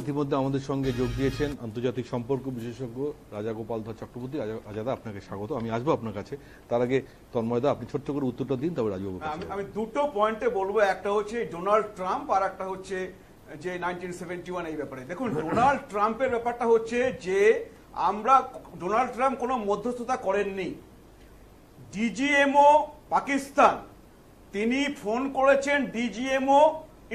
ইতিমধ্যে আমাদের সঙ্গে যোগ দিয়েছেন আন্তর্জাতিক সম্পর্ক বিশেষজ্ঞ রাজাগোপাল ধর চক্রবর্তী। রাজাদা, আপনাকে স্বাগত। আমি আসবো আপনার কাছে, তার আগে তন্ময়দা আপনি ছোট্ট করে উত্তরটা দিন, তবে রাজবাবু। আমি দুটো পয়েন্টে বলবো, একটা হচ্ছে ডোনাল্ড ট্রাম্প আর একটা হচ্ছে যে 1971 এই ব্যাপারে। দেখুন, ডোনাল্ড ট্রাম্পের ব্যাপারটা হচ্ছে যে ডোনাল্ড ট্রাম্প কোনো মধ্যস্থতা করেননি। ডিজিএমও পাকিস্তান, তিনি ফোন করেছেন ডিজিএমও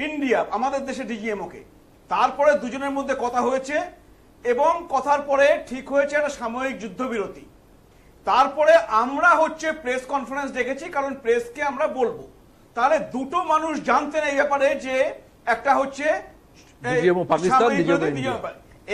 ইন্ডিয়া, আমাদের দেশে ডিজিএমও কে, তারপরে দুজনের মধ্যে কথা হয়েছে এবং কথার পরে ঠিক হয়েছে একটা সাময়িক যুদ্ধবিরতি। তারপরে আমরা হচ্ছে প্রেস কনফারেন্স ডেকেছি, কারণ প্রেসকে আমরা বলবো। তাহলে দুটো মানুষ জানতেন এই ব্যাপারে যে একটা হচ্ছে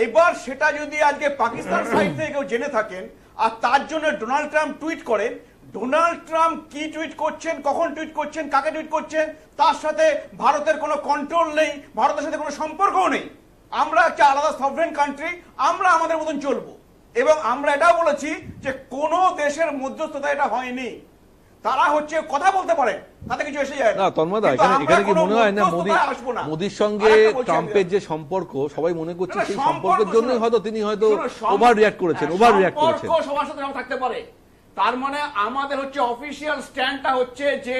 এবার সেটা যদি আজকে পাকিস্তান সাইড থেকে কেউ জেনে থাকেন আর তার জন্য ডোনাল্ড ট্রাম্প টুইট করেন, ডোনাল্ড ট্রাম্প কি টুইট করছেন, কখন টুইট করছেন, কাকে টুইট করছেন, তার সাথে ভারতের কোনো কন্ট্রোল নেই, ভারতের সাথে কোনো সম্পর্কও নেই। আমরা একটা আলাদা সভরেন কান্ট্রি, আমরা আমাদের মতন চলবো। এবং আমরা এটাও বলেছি যে কোন দেশের মধ্যস্থতা এটা হয়নি, তারা হচ্ছে কথা বলতে পারে, তাতে কিছু এসে যায় না। তন্ময়দা, এখানে কি মনে হয় না মোদির সঙ্গে ট্রাম্পের যে সম্পর্ক, সবাই মনে করছে সেই সম্পর্কের জন্যই হয়তো তিনি হয়তো ওভার রিঅ্যাক্ট করেছেন। সবার সাথে থাকতে পারে, তার মানে আমাদের হচ্ছে অফিসিয়াল স্ট্যান্ডটা হচ্ছে যে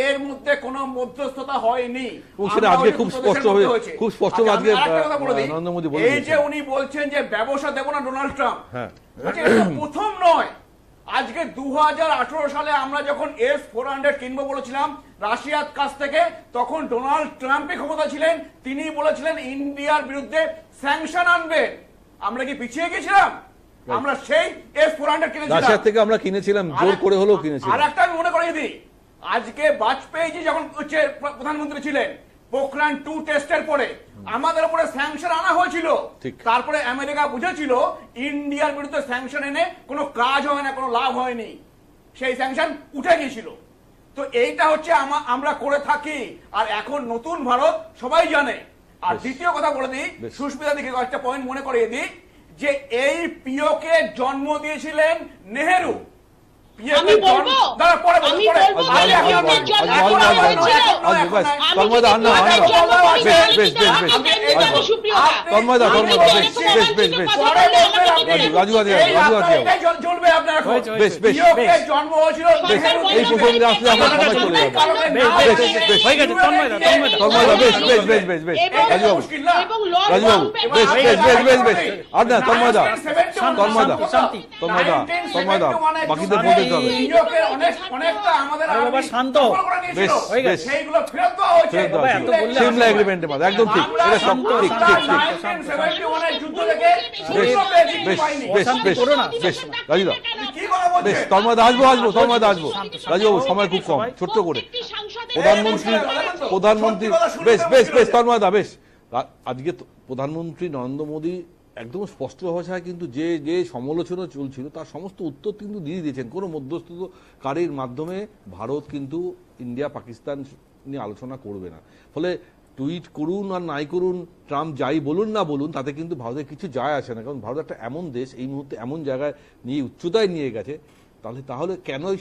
এর মধ্যে কোনো মধ্যস্থতা হয়নি। সেটা আজকে খুব স্পষ্ট হয়েছে, খুব স্পষ্ট আজকে নরেন্দ্র মোদি বলেছেন। এই যে উনি বলছেন যে ব্যবসা দেব না ডোনাল্ড ট্রাম্প, এটা প্রথম নয়। আজকে 2018 সালে আমরা যখন S-400 কিনবো বলেছিলাম রাশিয়ার কাছ থেকে, তখন ডোনাল্ড ট্রাম্পই ক্ষমতা ছিলেন, তিনি বলেছিলেন ইন্ডিয়ার বিরুদ্ধে স্যাংশন আনবেন। আমরা কি পিছিয়ে গেছিলাম? আমরা সেই S-400 কিনেছিলাম, রাশিয়া থেকে আমরা কিনেছিলাম, জোর করে হলেও কিনেছিলাম। আর একটা আমি মনে করিয়ে দিই, আজকে বাজপেয়ী যখন হচ্ছে প্রধানমন্ত্রী ছিলেন, পোখরান 2 টেস্টের পরে আমাদের উপরে স্যাংশন আনা হয়েছিল। তারপরে আমেরিকা বুঝেছিল ইন্ডিয়ার বিরুদ্ধে স্যাংশন এনে কোনো কাজ হয় না, কোনো লাভ হয়নি, সেই স্যাংশন উঠে গিয়েছিল। তো এইটা হচ্ছে আমরা করে থাকি। আর এখন নতুন ভারত সবাই জানে। আর দ্বিতীয় কথা বলে দিই, সুস্মিতা দিকে একটা পয়েন্ট মনে করিয়ে দিই, যে এই পিওকে জন্ম দিয়েছিলেন নেহেরু। বাকিদের বলতে হবে। একদম ঠিক, তন্ময়দা আসবো রাজুবাবু, সময় খুব কম, ছোট্ট করে। প্রধানমন্ত্রী বেশ তন্ময়দা, বেশ। আজকে প্রধানমন্ত্রী নরেন্দ্র মোদী একদম স্পষ্ট ভাষায় কিন্তু যে সমালোচনা চলছিল তার সমস্ত উত্তর কিন্তু দিয়ে দিয়েছেন। কোনো মধ্যস্থতাকারীর মাধ্যমে ভারত কিন্তু ইন্ডিয়া পাকিস্তান নিয়ে আলোচনা করবে না। ফলে টুইট করুন আর নাই করুন, ট্রাম্প যাই বলুন না বলুন, তাতে কিন্তু ভারতের কিছু যায় আসে না। কারণ ভারত একটা এমন দেশ, এই মুহূর্তে এমন জায়গায় নিয়ে উচ্চতায় নিয়ে গেছে, তাহলে কেন